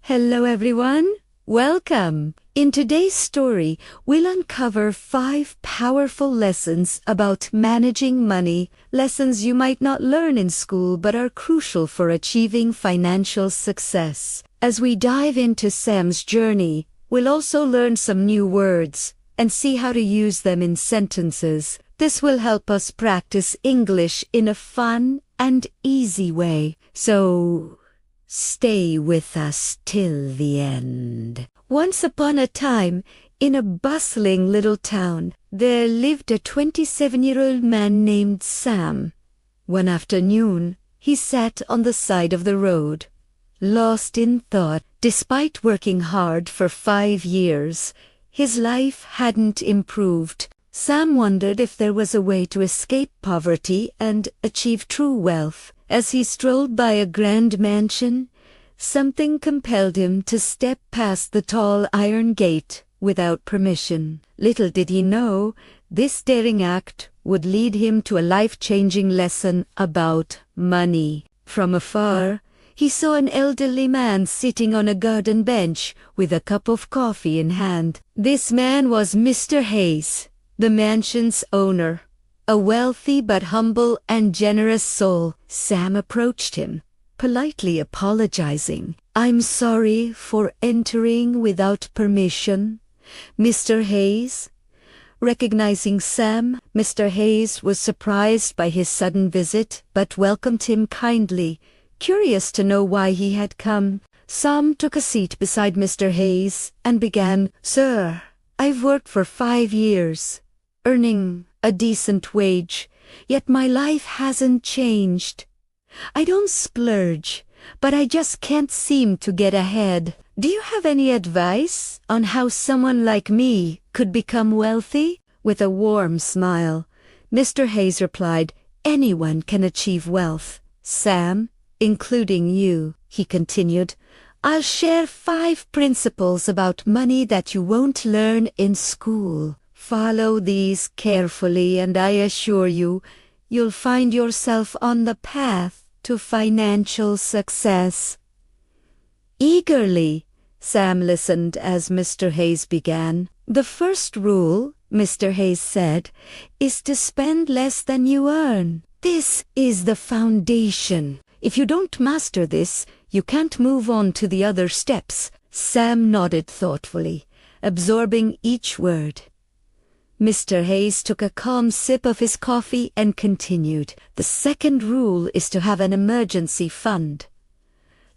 Hello everyone, welcome. In today's story, we'll uncover 5 powerful lessons about managing money, lessons you might not learn in school but are crucial for achieving financial success. As we dive into Sam's journey, we'll also learn some new words and see how to use them in sentences. This will help us practice English in a fun and easy way. So, stay with us till the end. Once upon a time, in a bustling little town, there lived a 27-year-old man named Sam. One afternoon, he sat on the side of the road, lost in thought. Despite working hard for 5 years, his life hadn't improved. Sam wondered if there was a way to escape poverty and achieve true wealth. As he strolled by a grand mansion, something compelled him to step past the tall iron gate without permission. Little did he know, this daring act would lead him to a life-changing lesson about money. From afar, he saw an elderly man sitting on a garden bench with a cup of coffee in hand. This man was Mr. Hayes, the mansion's owner. A wealthy but humble and generous soul. Sam approached him, politely apologizing. "I'm sorry for entering without permission, Mr. Hayes." Recognizing Sam, Mr. Hayes was surprised by his sudden visit, but welcomed him kindly, curious to know why he had come. Sam took a seat beside Mr. Hayes and began, "Sir, I've worked for 5 years, earning a decent wage, yet my life hasn't changed. I don't splurge, but I just can't seem to get ahead. Do you have any advice on how someone like me could become wealthy?" With a warm smile, Mr. Hayes replied, "Anyone can achieve wealth, Sam, including you," he continued. "I'll share 5 principles about money that you won't learn in school. Follow these carefully and I assure you, you'll find yourself on the path to financial success." Eagerly, Sam listened as Mr. Hayes began. "The first rule," Mr. Hayes said, "is to spend less than you earn. This is the foundation. If you don't master this, you can't move on to the other steps." Sam nodded thoughtfully, absorbing each word. Mr. Hayes took a calm sip of his coffee and continued. "The second rule is to have an emergency fund.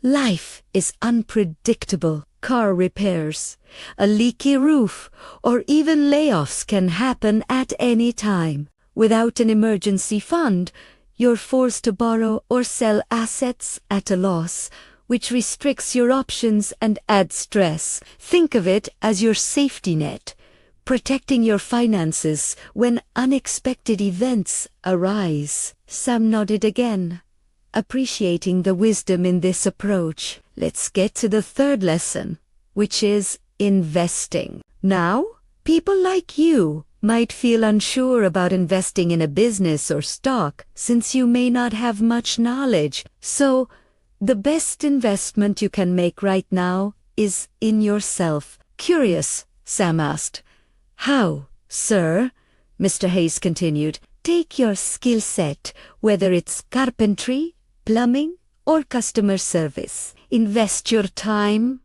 Life is unpredictable. Car repairs, a leaky roof, or even layoffs can happen at any time. Without an emergency fund, you're forced to borrow or sell assets at a loss, which restricts your options and adds stress. Think of it as your safety net, protecting your finances when unexpected events arise." Sam nodded again, appreciating the wisdom in this approach. Let's get to the third lesson, which is investing. Now, people like you might feel unsure about investing in a business or stock since you may not have much knowledge. So, the best investment you can make right now is in yourself. "Curious?" Sam asked. "How, sir?" Mr. Hayes continued. "Take your skill set, whether it's carpentry, plumbing, or customer service. Invest your time,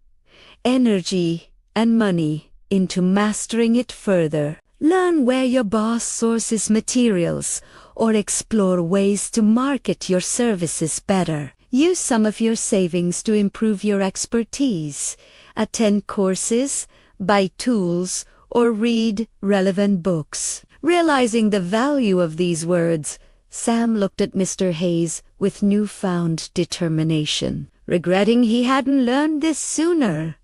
energy, and money into mastering it further. Learn where your boss sources materials, or explore ways to market your services better. Use some of your savings to improve your expertise. Attend courses, buy tools, or read relevant books." Realizing the value of these words, Sam looked at Mr. Hayes with newfound determination, regretting he hadn't learned this sooner.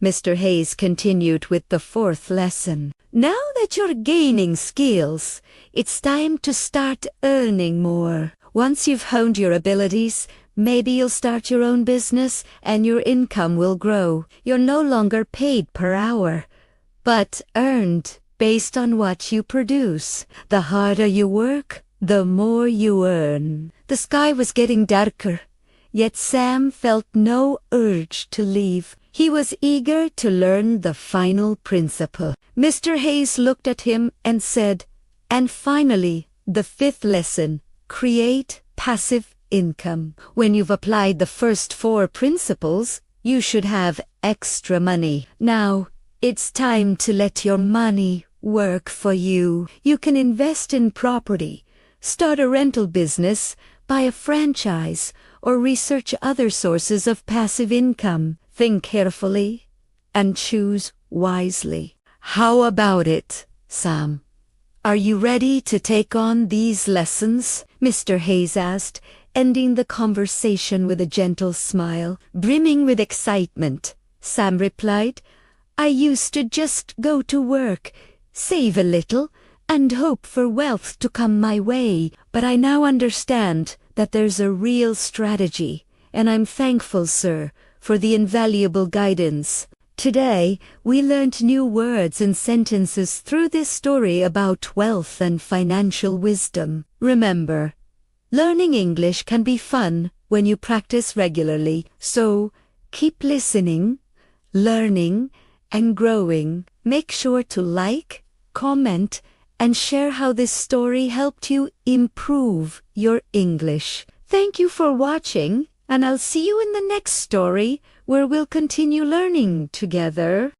Mr. Hayes continued with the 4th lesson. "Now that you're gaining skills, it's time to start earning more. Once you've honed your abilities, maybe you'll start your own business and your income will grow. You're no longer paid per hour, but earned based on what you produce. The harder you work, the more you earn." The sky was getting darker, Yet Sam felt no urge to leave. He was eager to learn the final principle. Mr. Hayes looked at him and said, "And finally, the fifth lesson, create passive income. When you've applied the first 4 principles, you should have extra money. Now, it's time to let your money work for you. You can invest in property, start a rental business, buy a franchise, or research other sources of passive income. Think carefully and choose wisely." "How about it, Sam? Are you ready to take on these lessons?" Mr. Hayes asked, ending the conversation with a gentle smile. Brimming with excitement, Sam replied, "I used to just go to work, save a little, and hope for wealth to come my way. But I now understand that there's a real strategy, and I'm thankful, sir, for the invaluable guidance." Today, we learned new words and sentences through this story about wealth and financial wisdom. Remember, learning English can be fun when you practice regularly, so keep listening, learning, and growing. Make sure to like, comment, and share how this story helped you improve your English. Thank you for watching, and I'll see you in the next story where we'll continue learning together.